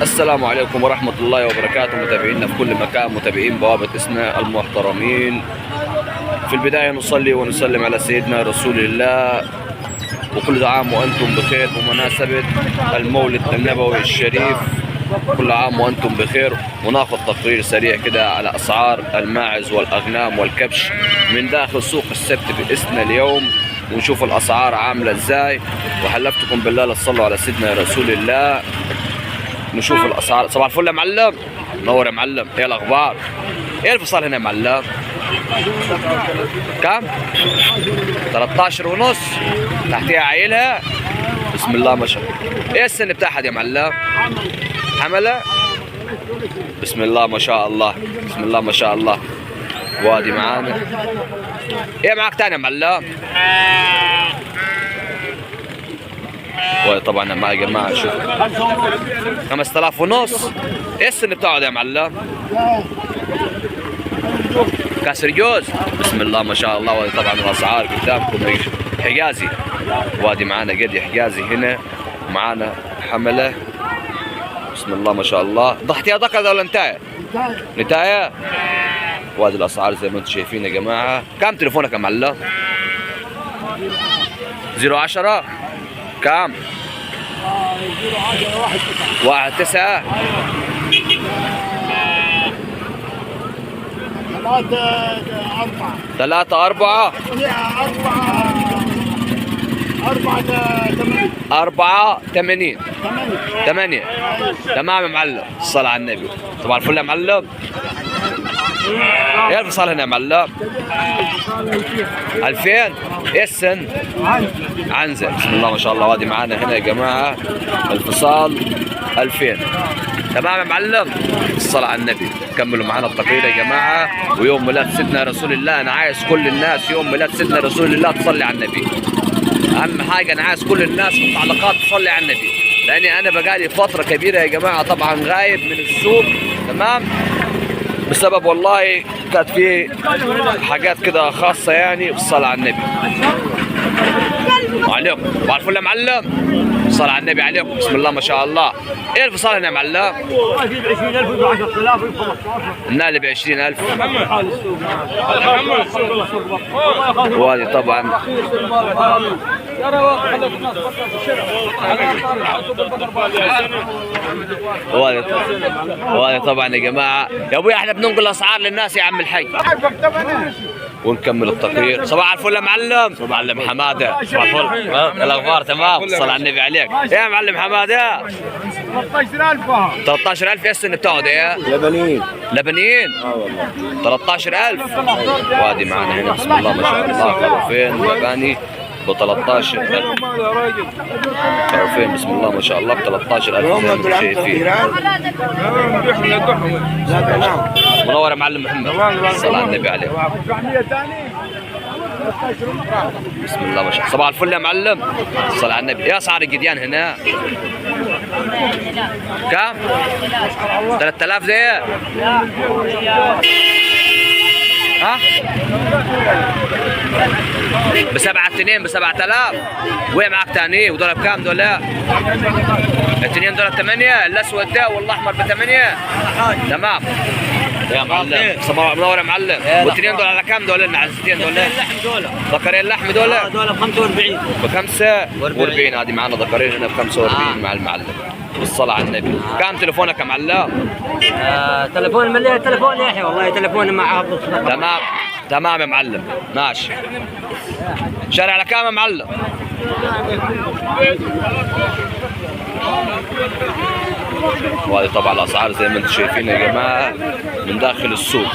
السلام عليكم ورحمة الله وبركاته، متابعينا في كل مكان، متابعين بوابة إسنا المحترمين. في البداية نصلي ونسلم على سيدنا رسول الله، وكل عام وأنتم بخير بمناسبة المولد النبوي الشريف. كل عام وأنتم بخير. وناخذ تقرير سريع كده على أسعار الماعز والأغنام والكبش من داخل سوق السبت بإسنا اليوم، ونشوف الأسعار عاملة إزاي. وحلفتكم بالله لا تصلوا على سيدنا رسول الله. نشوف الاسعار. صباح الفل يا معلم، نور يا معلم. ايه الاخبار؟ ايه الفصال هنا يا معلم؟ كم؟ 13 ونص. تحتيها عيلها. بسم الله ما شاء الله. ايه السن بتاعها يا معلم؟ حمله. بسم الله ما شاء الله، بسم الله ما شاء الله. وادي معانا. ايه معاك تاني يا معلم؟ طبعا معي يا جماعه شوف 5000 ونص. ايه السن بتاعه ده يا معلم؟ كاسر جوز. بسم الله ما شاء الله. وادي طبعا الاسعار قدامكم حجازي. وادي معانا قدي حجازي هنا، معانا حمله. بسم الله ما شاء الله. ضحتيها ذكر ولا نتايه؟ نتايه. وادي الاسعار زي ما انتم شايفين يا جماعه. كم تليفونك يا معلم؟ 010 كم؟ 19 3 4 4 80 8. تمام يا معلم. الصلاة على النبي. طبعا الفل يا معلم. ايه الفصال هنا يا معلم؟ 2000. ايه السن؟ عنزة. بسم الله ما شاء الله. وادي معانا هنا يا جماعة الفصال 2000. تمام يا معلم. الصلاة على النبي. كملوا معانا التقرير يا جماعة. ويوم ميلاد سيدنا رسول الله، أنا عايز كل الناس يوم ميلاد سيدنا رسول الله تصلي على النبي. أهم حاجة أنا عايز كل الناس في التعليقات تصلي على النبي، لأني أنا بقالي فترة كبيرة يا جماعة طبعا غايب من السوق، تمام؟ بسبب والله كانت في حاجات كده خاصة يعني. والصلاة على النبي. وعليكم. صباح الفل يا معلم. الصلاة على النبي عليكم. بسم الله ما شاء الله. ايه الفصال هنا يا معلم؟ اكيد 20000 و 10000 و 15. النالي ب 20000. وهذه طبعا وهذه طبعا يا جماعه. يا ابوي احنا بننقل الاسعار للناس يا عم الحي. ونكمل التقرير. صباح الفل يا معلم. معلم حماده. صباح الفل. الاخبار تمام؟ الصلاة على النبي عليك. يا معلم حماده. 13000. 13000. ايه السن بتاعه ده؟ لبنيين. لبنيين؟ والله 13000. وادي معانا هنا بسم الله ما شاء الله خروفين لبني ب 13000. خروفين بسم الله ما شاء الله ب 13000 زي ما انتم شايفين. منور يا معلم محمد. الصلاة على النبي عليك. بسم الله ما شاء الله. صباح الفل يا معلم. الصلاة على النبي. ايه اسعار الجديان هنا؟ كم؟ 3000 زي ها؟ بسبعة اثنين ب7000. وين معك تاني؟ ودول بكام دول؟ الاثنين دول 8. الاسود ده والاحمر ب8. تمام يا معلم. صباح منور يا معلم. والاثنين دول على كام دول؟ العزتين دول؟ اللحم دول. ذكرين اللحم دول؟ دول ب 45. ب 45. هذه معنا ذكرين هنا ب 45 مع المعلم. بالصلاة على النبي. كم تليفونك يا معلم؟ تليفون مليان. تليفون يحيى والله تليفوني معاه. تمام تمام يا معلم. ماشي. شارع على كام يا معلم؟ وهذه طبعا الاسعار زي ما انتم شايفين يا جماعه من داخل السوق.